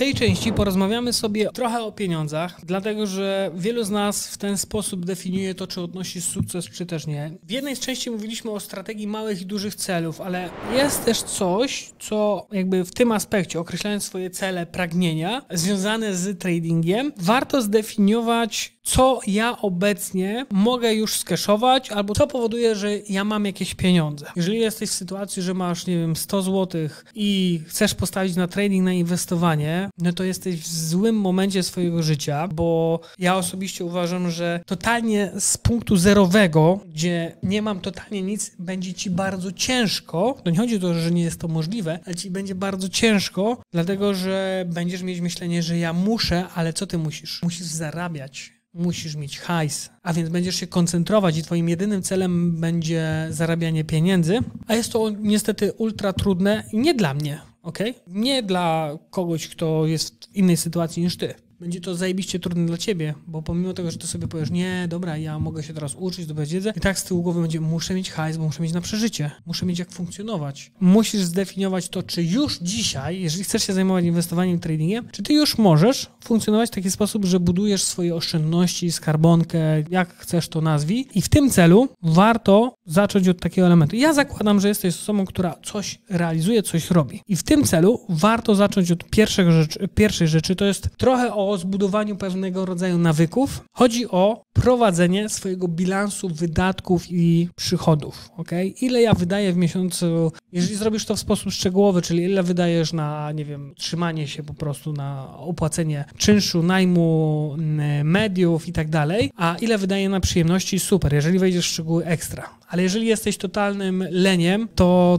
tej części porozmawiamy sobie trochę o pieniądzach, dlatego że wielu z nas w ten sposób definiuje to, czy odnosi sukces, czy też nie. W jednej z części mówiliśmy o strategii małych i dużych celów, ale jest też coś, co jakby w tym aspekcie, określając swoje cele, pragnienia związane z tradingiem, warto zdefiniować, co ja obecnie mogę już skeszować, albo co powoduje, że ja mam jakieś pieniądze. Jeżeli jesteś w sytuacji, że masz, nie wiem, 100 zł i chcesz postawić na trading, na inwestowanie, no to jesteś w złym momencie swojego życia, bo ja osobiście uważam, że totalnie z punktu zerowego, gdzie nie mam totalnie nic, będzie ci bardzo ciężko. To nie chodzi o to, że nie jest to możliwe, ale ci będzie bardzo ciężko, dlatego że będziesz mieć myślenie, że ja muszę, ale co ty musisz? Musisz zarabiać. Musisz mieć hajs, a więc będziesz się koncentrować i twoim jedynym celem będzie zarabianie pieniędzy, a jest to niestety ultra trudne i nie dla mnie, okej? Nie dla kogoś, kto jest w innej sytuacji niż ty. Będzie to zajebiście trudne dla ciebie, bo pomimo tego, że ty sobie powiesz, nie, dobra, ja mogę się teraz uczyć, zdobywać wiedzę, i tak z tyłu głowy będzie, muszę mieć hajs, bo muszę mieć na przeżycie, muszę mieć jak funkcjonować. Musisz zdefiniować to, czy już dzisiaj, jeżeli chcesz się zajmować inwestowaniem i tradingiem, czy ty już możesz funkcjonować w taki sposób, że budujesz swoje oszczędności, skarbonkę, jak chcesz to nazwij, i w tym celu warto zacząć od takiego elementu. Ja zakładam, że jesteś osobą, która coś realizuje, coś robi. I w tym celu warto zacząć od pierwszej rzeczy, to jest trochę o zbudowaniu pewnego rodzaju nawyków. Chodzi o prowadzenie swojego bilansu wydatków i przychodów. Okay? Ile ja wydaję w miesiącu, jeżeli zrobisz to w sposób szczegółowy, czyli ile wydajesz na, nie wiem, trzymanie się po prostu, na opłacenie czynszu, najmu, mediów i tak dalej, a ile wydaję na przyjemności, super, jeżeli wejdziesz w szczegóły, ekstra. Ale jeżeli jesteś totalnym leniem,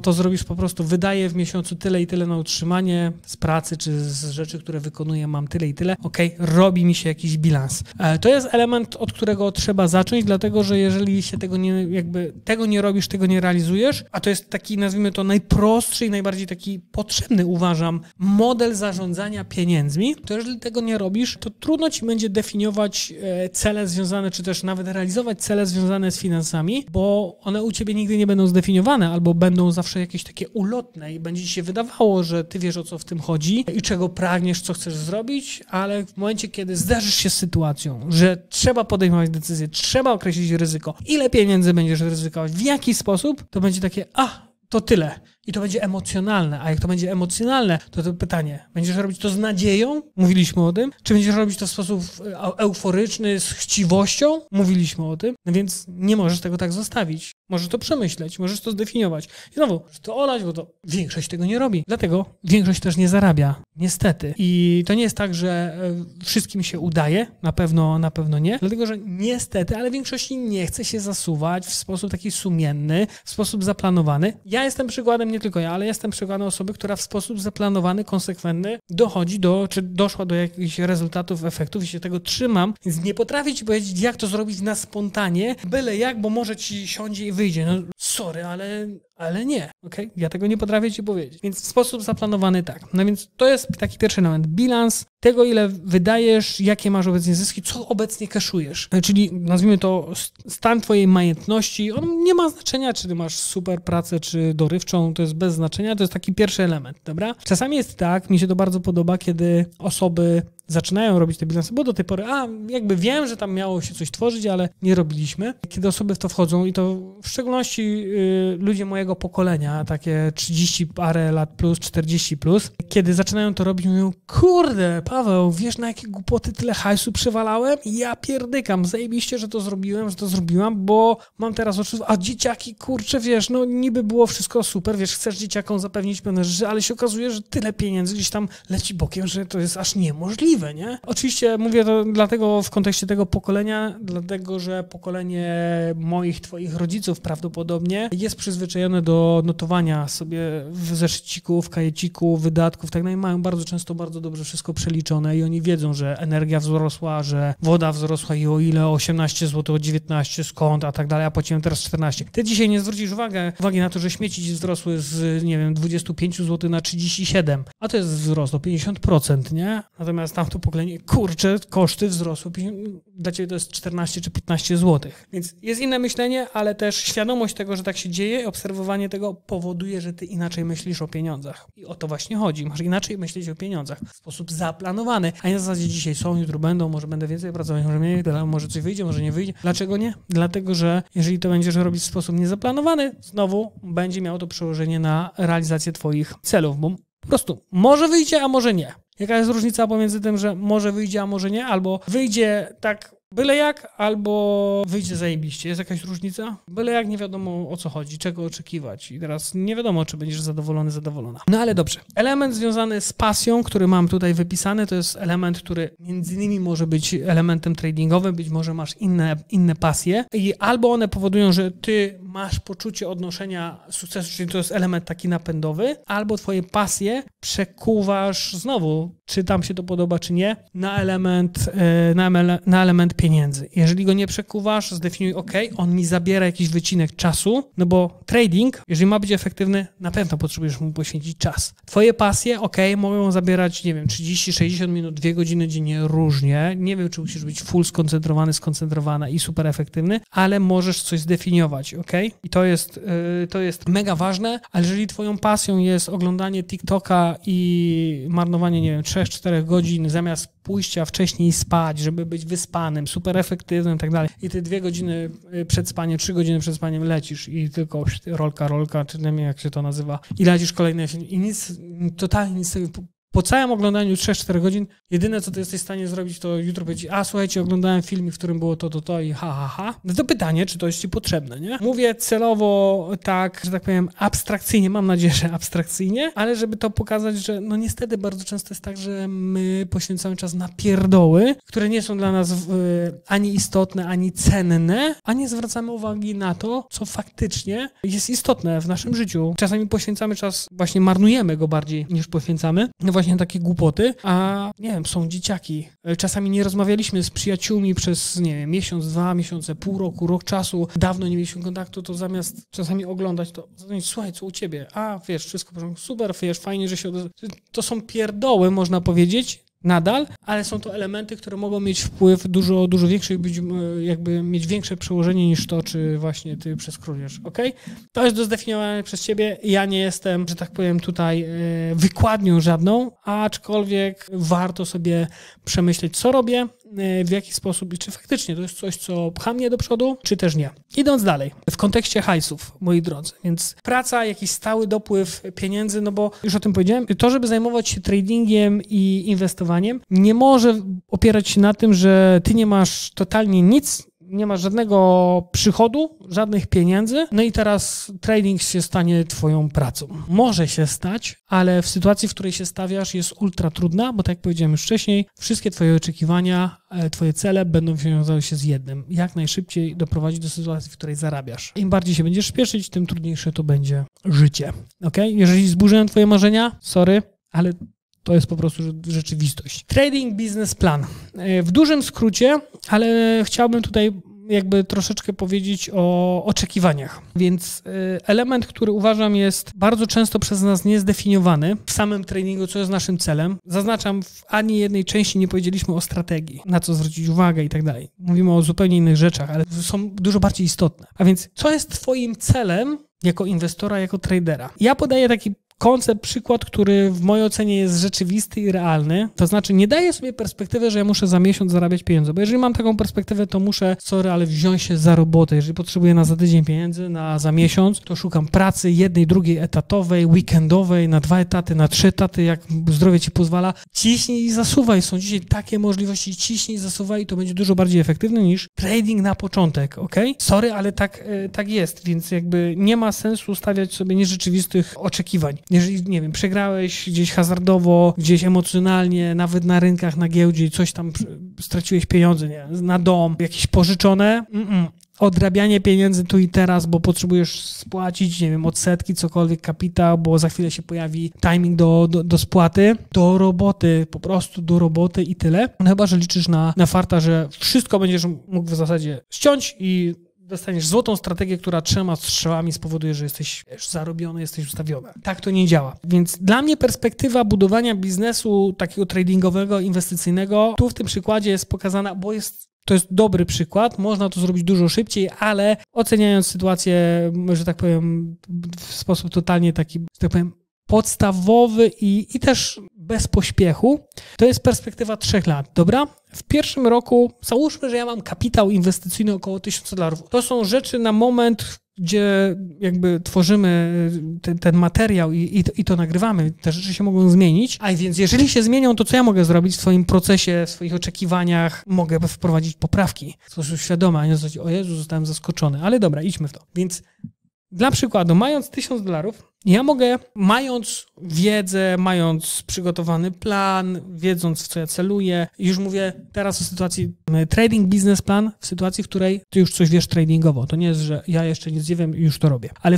to zrobisz po prostu, wydaję w miesiącu tyle i tyle na utrzymanie z pracy czy z rzeczy, które wykonuję, mam tyle i tyle, robi mi się jakiś bilans. To jest element, od którego trzeba zacząć, dlatego że jeżeli się tego nie robisz, tego nie realizujesz, a to jest taki, nazwijmy to, najprostszy i najbardziej taki potrzebny, uważam, model zarządzania pieniędzmi, to jeżeli tego nie robisz, to trudno ci będzie definiować cele związane, czy też nawet realizować cele związane z finansami, bo one u ciebie nigdy nie będą zdefiniowane, albo będą zawsze jakieś takie ulotne i będzie ci się wydawało, że ty wiesz, o co w tym chodzi i czego pragniesz, co chcesz zrobić, ale w momencie, kiedy zderzysz się z sytuacją, że trzeba podejmować decyzje, trzeba określić ryzyko, ile pieniędzy będziesz ryzykować, w jaki sposób, to będzie takie, to tyle. I to będzie emocjonalne. A jak to będzie emocjonalne, to pytanie, będziesz robić to z nadzieją? Mówiliśmy o tym. Czy będziesz robić to w sposób euforyczny, z chciwością? Mówiliśmy o tym. No więc nie możesz tego tak zostawić. Możesz to przemyśleć, możesz to zdefiniować. I znowu, możesz to olać, bo to większość tego nie robi. Dlatego większość też nie zarabia. Niestety. I to nie jest tak, że wszystkim się udaje. Na pewno nie. Dlatego, że niestety, ale większości nie chce się zasuwać w sposób taki sumienny, w sposób zaplanowany. Ja jestem przykładem, nie tylko ja, ale jestem przykładem osoby, która w sposób zaplanowany, konsekwentny czy doszła do jakichś rezultatów, efektów i się tego trzymam. Więc nie potrafię ci powiedzieć, jak to zrobić na spontanie, byle jak, bo może ci siądzie i wyjdzie. No sorry, ale nie. Okay? Ja tego nie potrafię ci powiedzieć. Więc w sposób zaplanowany tak. No więc to jest taki pierwszy element. Bilans tego, ile wydajesz, jakie masz obecnie zyski, co obecnie kaszujesz. Czyli nazwijmy to stan twojej majętności. On nie ma znaczenia, czy ty masz super pracę, czy dorywczą. To jest bez znaczenia. To jest taki pierwszy element. Dobra? Czasami jest tak, mi się to bardzo podoba, kiedy osoby zaczynają robić te bilanse, bo do tej pory, jakby wiem, że tam miało się coś tworzyć, ale nie robiliśmy. Kiedy osoby w to wchodzą i to w szczególności ludzie mojego pokolenia, takie 30 parę lat plus, 40 plus, kiedy zaczynają to robić, mówią, kurde, Paweł, wiesz, na jakie głupoty tyle hajsu przewalałem? Ja pierdykam, zajebiście, że to zrobiłam, bo mam teraz oczy, a dzieciaki, kurczę, wiesz, no niby było wszystko super, wiesz, chcesz dzieciakom zapewnić pewne rzeczy, ale się okazuje, że tyle pieniędzy gdzieś tam leci bokiem, że to jest aż niemożliwe, nie? Oczywiście mówię to dlatego w kontekście tego pokolenia, dlatego, że pokolenie moich, twoich rodziców prawdopodobnie jest przyzwyczajone do notowania sobie w zeszyciku, w kajeciku, wydatków, tak dalej. Mają bardzo często bardzo dobrze wszystko przeliczone i oni wiedzą, że energia wzrosła, że woda wzrosła i o ile 18 zł, o 19 skąd, a tak dalej, a płaciłem teraz 14. Ty dzisiaj nie zwrócisz uwagi na to, że śmieci ci wzrosły z, nie wiem, 25 zł na 37, a to jest wzrost o 50%, nie? Natomiast tam tamto pokolenie, kurczę, koszty wzrosły, dla ciebie to jest 14 czy 15 zł. Więc jest inne myślenie, ale też świadomość tego, że tak się dzieje, obserwowanie tego powoduje, że ty inaczej myślisz o pieniądzach. I o to właśnie chodzi. Masz inaczej myśleć o pieniądzach w sposób zaplanowany, a nie na zasadzie dzisiaj są, jutro będą, może będę więcej pracować, może mniej, może coś wyjdzie, może nie wyjdzie. Dlaczego nie? Dlatego, że jeżeli to będziesz robić w sposób niezaplanowany, znowu będzie miało to przełożenie na realizację twoich celów, bo po prostu może wyjdzie, a może nie. Jaka jest różnica pomiędzy tym, że może wyjdzie, a może nie, albo wyjdzie tak byle jak, albo wyjdzie zajebiście. Jest jakaś różnica? Byle jak, nie wiadomo o co chodzi, czego oczekiwać. I teraz nie wiadomo, czy będziesz zadowolony, zadowolona. No ale dobrze. Element związany z pasją, który mam tutaj wypisany, to jest element, który między innymi może być elementem tradingowym, być może masz inne pasje i albo one powodują, że ty masz poczucie odnoszenia sukcesu, czyli to jest element taki napędowy, albo twoje pasje przekuwasz znowu, czy tam się to podoba, czy nie, na element pieniędzy. Jeżeli go nie przekuwasz, zdefiniuj, on mi zabiera jakiś wycinek czasu, no bo trading, jeżeli ma być efektywny, na pewno potrzebujesz mu poświęcić czas. Twoje pasje, mogą zabierać, nie wiem, 30, 60 minut, 2 godziny dziennie różnie. Nie wiem, czy musisz być full skoncentrowany, skoncentrowana i super efektywny, ale możesz coś zdefiniować, I to jest mega ważne, ale jeżeli twoją pasją jest oglądanie TikToka i marnowanie, nie wiem, 3-4 godzin zamiast pójścia wcześniej spać, żeby być wyspanym, super efektywnym i tak dalej. I ty 2 godziny przed spaniem, 3 godziny przed spaniem lecisz i tylko rolka, czy nie wiem jak się to nazywa, i lecisz kolejne i nic, totalnie nic sobie. Po całym oglądaniu 3-4 godzin, jedyne co ty jesteś w stanie zrobić, to jutro powiedzieć, słuchajcie, oglądałem film, w którym było to i ha. No to pytanie, czy to jest ci potrzebne, nie? Mówię celowo tak, że tak powiem, abstrakcyjnie, mam nadzieję, że abstrakcyjnie, ale żeby to pokazać, że no niestety bardzo często jest tak, że my poświęcamy czas na pierdoły, które nie są dla nas ani istotne, ani cenne, a nie zwracamy uwagi na to, co faktycznie jest istotne w naszym życiu. Czasami poświęcamy czas, właśnie marnujemy go bardziej niż poświęcamy. No właśnie takie głupoty, a nie wiem, są dzieciaki. Czasami nie rozmawialiśmy z przyjaciółmi przez, nie wiem, miesiąc, 2 miesiące, pół roku, rok czasu. Dawno nie mieliśmy kontaktu, to zamiast czasami oglądać, to słuchaj, co u ciebie? Wiesz, wszystko super, wiesz, fajnie, że się To są pierdoły, można powiedzieć, nadal, ale są to elementy, które mogą mieć wpływ dużo większy, jakby mieć większe przełożenie niż to, czy właśnie ty przeskrólujesz, To jest do zdefiniowania przez ciebie. Ja nie jestem, że tak powiem, tutaj wykładnią żadną, aczkolwiek warto sobie przemyśleć, co robię, w jaki sposób i czy faktycznie to jest coś, co pcha mnie do przodu, czy też nie. Idąc dalej, w kontekście hajsów, moi drodzy, więc praca, jakiś stały dopływ pieniędzy, no bo już o tym powiedziałem, to, żeby zajmować się tradingiem i inwestowaniem, nie może opierać się na tym, że ty nie masz totalnie nic, nie masz żadnego przychodu, żadnych pieniędzy, no i teraz trading się stanie twoją pracą. Może się stać, ale w sytuacji, w której się stawiasz, jest ultra trudna, bo tak jak powiedziałem już wcześniej, wszystkie twoje oczekiwania, twoje cele będą wiązały się z jednym. Jak najszybciej doprowadzić do sytuacji, w której zarabiasz. Im bardziej się będziesz spieszyć, tym trudniejsze to będzie życie. Jeżeli zburzyłem twoje marzenia, sorry, ale to jest po prostu rzeczywistość. Trading Business Plan. W dużym skrócie, ale chciałbym tutaj jakby troszeczkę powiedzieć o oczekiwaniach. Więc element, który uważam jest bardzo często przez nas niezdefiniowany w samym tradingu, co jest naszym celem. Zaznaczam, w ani jednej części nie powiedzieliśmy o strategii, na co zwrócić uwagę i tak dalej. Mówimy o zupełnie innych rzeczach, ale są dużo bardziej istotne. A więc co jest twoim celem jako inwestora, jako tradera? Ja podaję taki koncept, przykład, który w mojej ocenie jest rzeczywisty i realny, to znaczy nie daję sobie perspektywy, że ja muszę za miesiąc zarabiać pieniądze, bo jeżeli mam taką perspektywę, to muszę, ale wziąć się za robotę. Jeżeli potrzebuję za tydzień pieniędzy, za miesiąc, to szukam pracy jednej, drugiej etatowej, weekendowej, na 2 etaty, na 3 etaty, jak zdrowie ci pozwala. Ciśnij i zasuwaj. Są dzisiaj takie możliwości, ciśnij i zasuwaj i to będzie dużo bardziej efektywne niż trading na początek, ale tak jest, więc jakby nie ma sensu stawiać sobie nierzeczywistych oczekiwań. Jeżeli, nie wiem, przegrałeś gdzieś hazardowo, gdzieś emocjonalnie, nawet na rynkach, na giełdzie, coś tam straciłeś pieniądze, nie, na dom, jakieś pożyczone, odrabianie pieniędzy tu i teraz, bo potrzebujesz spłacić, nie wiem, odsetki, cokolwiek, kapitał, bo za chwilę się pojawi timing do spłaty, do roboty, po prostu do roboty i tyle. No chyba, że liczysz na farta, że wszystko będziesz mógł w zasadzie ściąć i dostaniesz złotą strategię, która 3 strzałami spowoduje, że jesteś zarobiony, jesteś ustawiony. Tak to nie działa. Więc dla mnie perspektywa budowania biznesu takiego tradingowego, inwestycyjnego tu w tym przykładzie jest pokazana, bo to jest dobry przykład, można to zrobić dużo szybciej, ale oceniając sytuację, że tak powiem, w sposób totalnie taki, że tak powiem, podstawowy i też bez pośpiechu, to jest perspektywa 3 lat, dobra? W pierwszym roku załóżmy, że ja mam kapitał inwestycyjny około $1000. To są rzeczy na moment, gdzie jakby tworzymy ten materiał i to nagrywamy. Te rzeczy się mogą zmienić, a więc jeżeli się zmienią, to co ja mogę zrobić w swoim procesie, w swoich oczekiwaniach? Mogę wprowadzić poprawki. W sposób świadomy, a nie zasadzie, o Jezu, zostałem zaskoczony. Ale dobra, idźmy w to. Więc dla przykładu, mając $1000, ja mogę, mając wiedzę, mając przygotowany plan, wiedząc w co ja celuję, już mówię teraz o sytuacji trading business plan, w sytuacji, w której ty już coś wiesz tradingowo. To nie jest, że ja jeszcze nic nie wiem i już to robię. Ale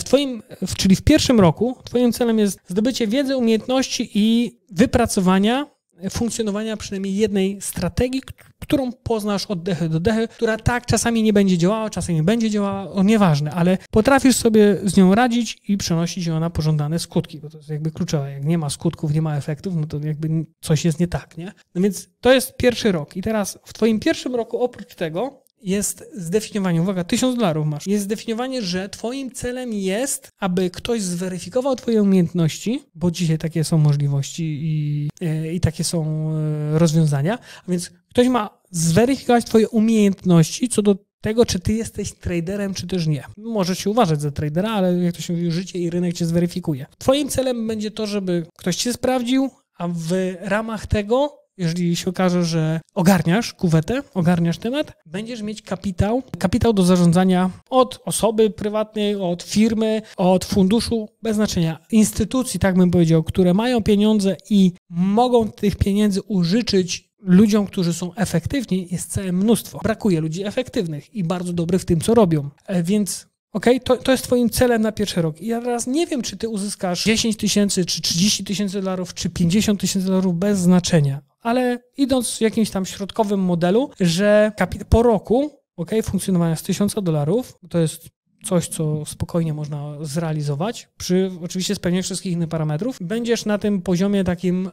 czyli w pierwszym roku twoim celem jest zdobycie wiedzy, umiejętności i wypracowania funkcjonowania przynajmniej jednej strategii, którą poznasz od dechy do dechy, która tak czasami nie będzie działała, czasami nie będzie działała, nieważne, ale potrafisz sobie z nią radzić i przenosić ją na pożądane skutki, bo to jest jakby kluczowe. Jak nie ma skutków, nie ma efektów, no to jakby coś jest nie tak, nie? No więc to jest pierwszy rok i teraz w twoim pierwszym roku oprócz tego jest zdefiniowanie, uwaga, $1000 masz, jest zdefiniowanie, że twoim celem jest, aby ktoś zweryfikował twoje umiejętności, bo dzisiaj takie są możliwości i takie są rozwiązania, a więc ktoś ma zweryfikować twoje umiejętności co do tego, czy ty jesteś traderem, czy też nie. Możesz się uważać za tradera, ale jak to się mówi, życie i rynek cię zweryfikuje. Twoim celem będzie to, żeby ktoś cię sprawdził, a w ramach tego, jeżeli się okaże, że ogarniasz kuwetę, ogarniasz temat, będziesz mieć kapitał do zarządzania od osoby prywatnej, od firmy, od funduszu, bez znaczenia, instytucji, tak bym powiedział, które mają pieniądze i mogą tych pieniędzy użyczyć ludziom, którzy są efektywni, jest całe mnóstwo. Brakuje ludzi efektywnych i bardzo dobrych w tym, co robią. Więc okej, to jest twoim celem na pierwszy rok. I ja teraz nie wiem, czy ty uzyskasz 10 000, czy 30 000 $, czy 50 000 $, bez znaczenia. Ale idąc w jakimś tam środkowym modelu, że po roku funkcjonowania z $1000, to jest coś, co spokojnie można zrealizować, przy oczywiście spełnieniu wszystkich innych parametrów, będziesz na tym poziomie takim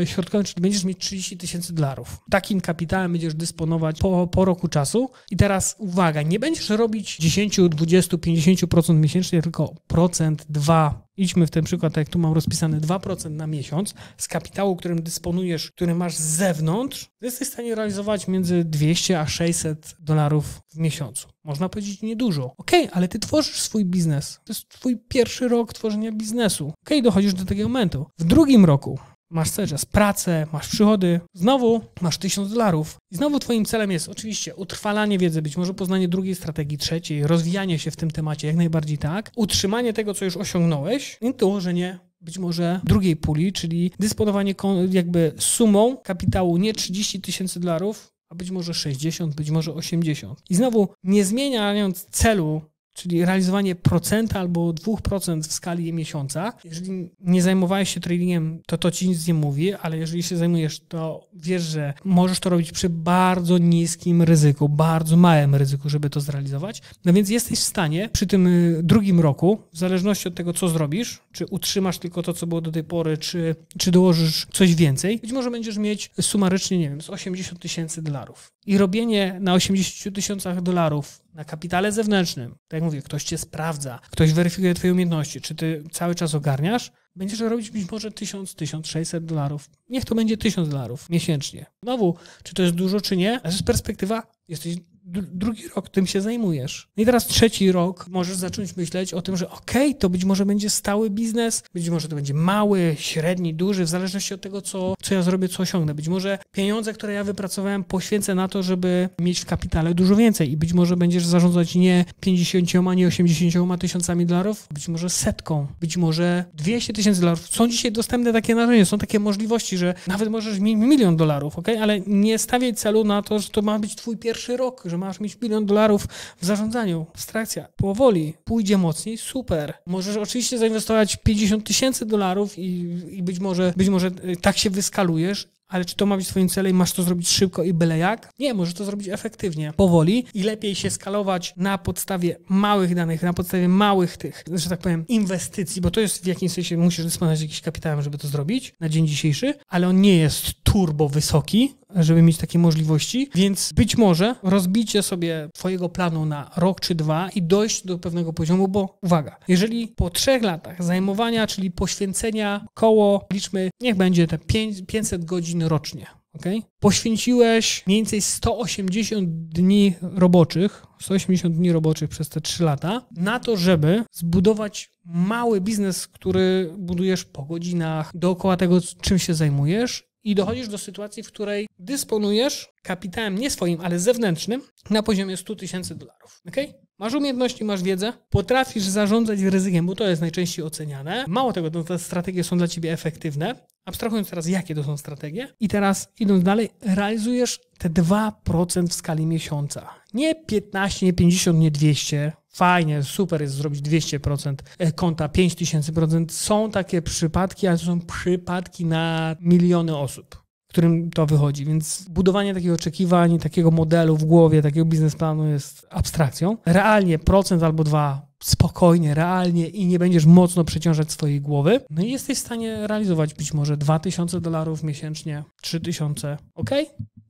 środkowym, czyli będziesz mieć 30 000 $. Takim kapitałem będziesz dysponować po roku czasu. I teraz uwaga, nie będziesz robić 10, 20, 50% miesięcznie, tylko 1%, 2%. Idźmy w ten przykład, tak jak tu mam rozpisane, 2% na miesiąc z kapitału, którym dysponujesz, który masz z zewnątrz, jesteś w stanie realizować między 200 a 600 dolarów w miesiącu. Można powiedzieć niedużo. Okej, ale ty tworzysz swój biznes. To jest twój pierwszy rok tworzenia biznesu. Dochodzisz do takiego momentu. W drugim roku masz cały czas pracę, masz przychody, znowu masz $1000 i znowu twoim celem jest oczywiście utrwalanie wiedzy, być może poznanie drugiej strategii, trzeciej, rozwijanie się w tym temacie, jak najbardziej tak, utrzymanie tego, co już osiągnąłeś i dołożenie być może drugiej puli, czyli dysponowanie jakby sumą kapitału nie 30 000 $, a być może 60, być może 80. I znowu nie zmieniając celu, czyli realizowanie procenta albo 2% w skali miesiąca. Jeżeli nie zajmowałeś się tradingiem, to ci nic nie mówi, ale jeżeli się zajmujesz, to wiesz, że możesz to robić przy bardzo niskim ryzyku, bardzo małym ryzyku, żeby to zrealizować. No więc jesteś w stanie przy tym drugim roku, w zależności od tego, co zrobisz, czy utrzymasz tylko to, co było do tej pory, czy dołożysz coś więcej, być może będziesz mieć sumarycznie, nie wiem, z 80 000 $. I robienie na 80 000 $, na kapitale zewnętrznym, tak jak mówię, ktoś cię sprawdza, ktoś weryfikuje twoje umiejętności, czy ty cały czas ogarniasz, będziesz robić być może 1000-1600 $. Niech to będzie $1000 miesięcznie. Znowu, czy to jest dużo, czy nie, ale z perspektywa jesteś drugi rok tym się zajmujesz. I teraz trzeci rok możesz zacząć myśleć o tym, że to być może będzie stały biznes, być może to będzie mały, średni, duży, w zależności od tego, co ja zrobię, co osiągnę. Być może pieniądze, które ja wypracowałem, poświęcę na to, żeby mieć w kapitale dużo więcej i być może będziesz zarządzać nie 50, nie 80 tysiącami dolarów, być może 100, być może 200 000 $. Są dzisiaj dostępne takie narzędzia, są takie możliwości, że nawet możesz mieć $1 000 000, ale nie stawiaj celu na to, że to ma być twój pierwszy rok, że masz mieć $1 000 000 w zarządzaniu. Abstrakcja. Powoli. Pójdzie mocniej. Super. Możesz oczywiście zainwestować $50 000 i być może tak się wyskalujesz, Ale czy to ma być twoim celem i masz to zrobić szybko i byle jak? Nie, możesz to zrobić efektywnie, powoli i lepiej się skalować na podstawie małych danych, na podstawie małych tych, że tak powiem, inwestycji, bo to jest w jakimś sensie, musisz dysponować jakimś kapitałem, żeby to zrobić na dzień dzisiejszy, ale on nie jest turbo wysoki, żeby mieć takie możliwości, więc być może rozbicie sobie twojego planu na rok czy 2 i dojść do pewnego poziomu, bo uwaga, jeżeli po 3 latach zajmowania, czyli poświęcenia koło, liczmy, niech będzie te 500 godzin rocznie, okay? Poświęciłeś mniej więcej 180 dni roboczych przez te 3 lata na to, żeby zbudować mały biznes, który budujesz po godzinach, dookoła tego, czym się zajmujesz, i dochodzisz do sytuacji, w której dysponujesz kapitałem nie swoim, ale zewnętrznym na poziomie $100,000. Okay? Masz umiejętności, masz wiedzę, potrafisz zarządzać ryzykiem, bo to jest najczęściej oceniane. Mało tego, te strategie są dla ciebie efektywne. Abstrahując teraz, jakie to są strategie. I teraz, idąc dalej, realizujesz te 2% w skali miesiąca. Nie 15, nie 50, nie 200. Fajnie, super jest zrobić 200% konta, 5000%. Są takie przypadki, ale to są przypadki na miliony osób, którym to wychodzi. Więc budowanie takich oczekiwań, takiego modelu w głowie, takiego biznesplanu jest abstrakcją. Realnie procent albo 2 spokojnie, realnie i nie będziesz mocno przeciążać swojej głowy. No i jesteś w stanie realizować być może $2,000 miesięcznie, 3,000. Ok?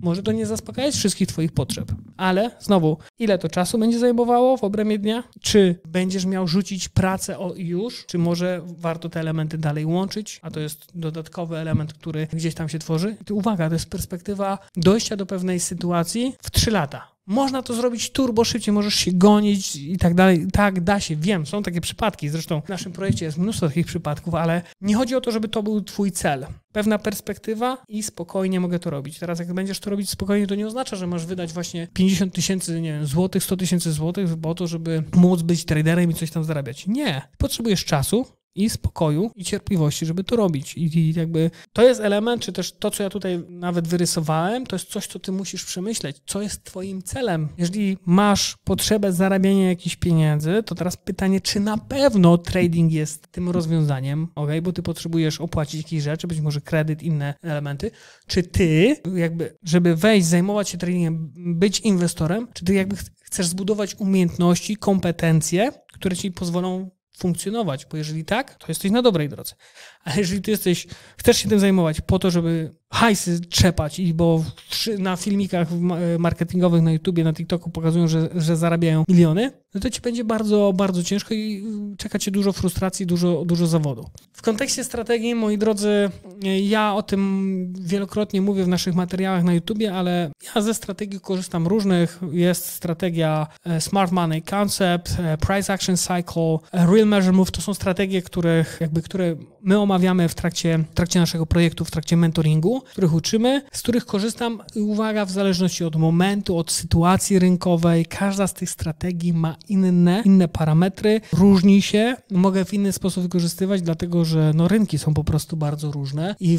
Może to nie zaspokajać wszystkich twoich potrzeb, ale znowu, ile to czasu będzie zajmowało w obrębie dnia? Czy będziesz miał rzucić pracę już? Czy może warto te elementy dalej łączyć? A to jest dodatkowy element, który gdzieś tam się tworzy. I uwaga, to jest perspektywa dojścia do pewnej sytuacji w 3 lata. Można to zrobić turbo szybciej, możesz się gonić i tak dalej. Tak, da się, wiem, są takie przypadki. Zresztą w naszym projekcie jest mnóstwo takich przypadków, ale nie chodzi o to, żeby to był twój cel. Pewna perspektywa i spokojnie mogę to robić. Teraz jak będziesz to robić spokojnie, to nie oznacza, że masz wydać właśnie 50,000, nie wiem, złotych, 100,000 złotych po to, żeby móc być traderem i coś tam zarabiać. Nie. Potrzebujesz czasu i spokoju i cierpliwości, żeby to robić. I jakby to jest element, czy też to, co ja tutaj nawet wyrysowałem, to jest coś, co ty musisz przemyśleć. Co jest twoim celem? Jeżeli masz potrzebę zarabiania jakichś pieniędzy, to teraz pytanie, czy na pewno trading jest tym rozwiązaniem, okay? Bo ty potrzebujesz opłacić jakieś rzeczy, być może kredyt, inne elementy. Czy ty, jakby, żeby wejść, zajmować się tradingiem, być inwestorem, czy ty jakby chcesz zbudować umiejętności, kompetencje, które ci pozwolą funkcjonować, bo jeżeli tak, to jesteś na dobrej drodze. A jeżeli ty chcesz się tym zajmować po to, żeby hajsy trzepać bo na filmikach marketingowych na YouTubie, na TikToku pokazują, że zarabiają miliony, no to ci będzie bardzo, bardzo ciężko i czeka cię dużo frustracji, dużo zawodu. W kontekście strategii, moi drodzy, ja o tym wielokrotnie mówię w naszych materiałach na YouTubie, ale ja ze strategii korzystam różnych. Jest strategia Smart Money Concept, Price Action Cycle, Real Measure Move. To są strategie, które my omawiamy w trakcie naszego projektu, w trakcie mentoringu, których uczymy, z których korzystam i uwaga, w zależności od momentu, od sytuacji rynkowej, każda z tych strategii ma inne parametry, różni się, mogę w inny sposób wykorzystywać, dlatego że rynki są po prostu bardzo różne i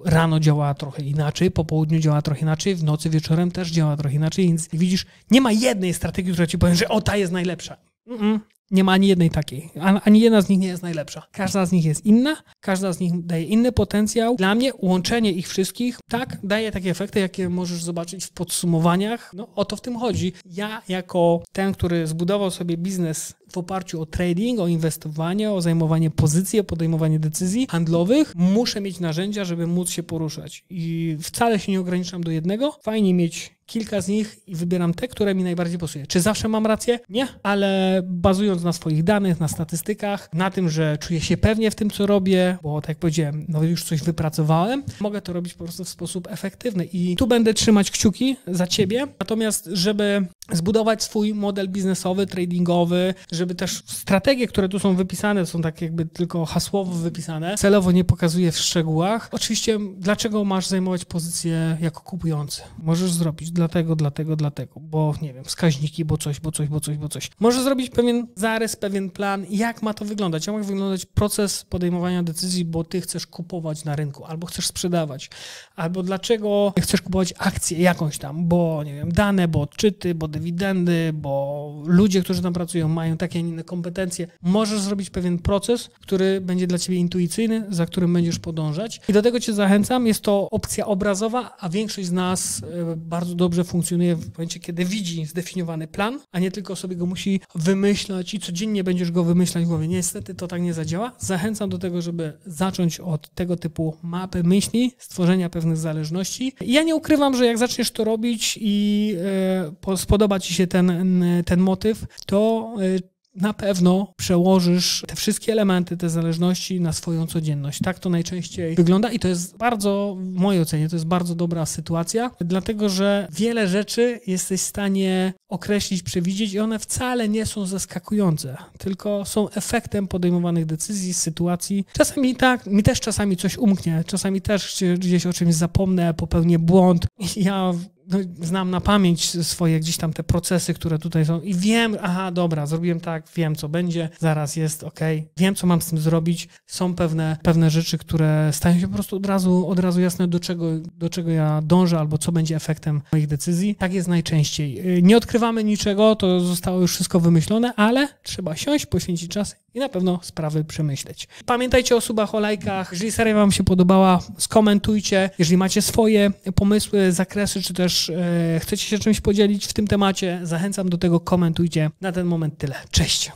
rano działa trochę inaczej, po południu działa trochę inaczej, w nocy, wieczorem też działa trochę inaczej, więc widzisz, nie ma jednej strategii, która ci powiem, że ta jest najlepsza. Nie ma ani jednej takiej. Ani jedna z nich nie jest najlepsza. Każda z nich jest inna, każda z nich daje inny potencjał. Dla mnie łączenie ich wszystkich daje takie efekty, jakie możesz zobaczyć w podsumowaniach. O to w tym chodzi. Ja jako ten, który zbudował sobie biznes w oparciu o trading, o inwestowanie, o zajmowanie pozycji, o podejmowanie decyzji handlowych, muszę mieć narzędzia, żeby móc się poruszać. I wcale się nie ograniczam do jednego. Fajnie mieć kilka z nich i wybieram te, które mi najbardziej pasuje. Czy zawsze mam rację? Nie, ale bazując na swoich danych, na statystykach, na tym, że czuję się pewnie w tym, co robię, bo tak jak powiedziałem, już coś wypracowałem, mogę to robić po prostu w sposób efektywny i tu będę trzymać kciuki za ciebie. Natomiast, żeby zbudować swój model biznesowy, tradingowy, żeby też strategie, które tu są wypisane, są tak jakby tylko hasłowo wypisane, celowo nie pokazuję w szczegółach. Oczywiście, dlaczego masz zajmować pozycję jako kupujący? Możesz zrobić dlatego, bo nie wiem, wskaźniki, bo coś. Możesz zrobić pewien zarys, pewien plan, jak ma to wyglądać, jak ma wyglądać proces podejmowania decyzji, bo ty chcesz kupować na rynku, albo chcesz sprzedawać, albo dlaczego chcesz kupować akcję jakąś tam, bo nie wiem, dane, bo odczyty, bo dywidendy, bo ludzie, którzy tam pracują, mają takie, a nie inne kompetencje. Możesz zrobić pewien proces, który będzie dla ciebie intuicyjny, za którym będziesz podążać. I do tego cię zachęcam. Jest to opcja obrazowa, a większość z nas bardzo dobrze funkcjonuje w momencie, kiedy widzi zdefiniowany plan, a nie tylko sobie go musi wymyślać i codziennie będziesz go wymyślać w głowie. Niestety to tak nie zadziała. Zachęcam do tego, żeby zacząć od tego typu mapy myśli, stworzenia pewnych zależności. Ja nie ukrywam, że jak zaczniesz to robić i spodoba ci się ten motyw, to na pewno przełożysz te wszystkie elementy, te zależności na swoją codzienność. Tak to najczęściej wygląda i to jest bardzo, w mojej ocenie, to jest bardzo dobra sytuacja, dlatego że wiele rzeczy jesteś w stanie określić, przewidzieć i one wcale nie są zaskakujące, tylko są efektem podejmowanych decyzji, sytuacji. Czasami tak, mi też czasami coś umknie, czasami też gdzieś o czymś zapomnę, popełnię błąd. Ja znam na pamięć swoje gdzieś tam te procesy, które tutaj są i wiem, aha, dobra, zrobiłem tak, wiem co będzie, zaraz jest okej, wiem co mam z tym zrobić. Są pewne rzeczy, które stają się po prostu od razu jasne, do czego ja dążę albo co będzie efektem moich decyzji. Tak jest najczęściej. Nie odkrywamy niczego, to zostało już wszystko wymyślone, ale trzeba siąść, poświęcić czas i na pewno sprawy przemyśleć. Pamiętajcie o subach, o lajkach. Jeżeli seria wam się podobała, skomentujcie. Jeżeli macie swoje pomysły, zakresy, czy też chcecie się czymś podzielić w tym temacie, zachęcam do tego, komentujcie. Na ten moment tyle. Cześć!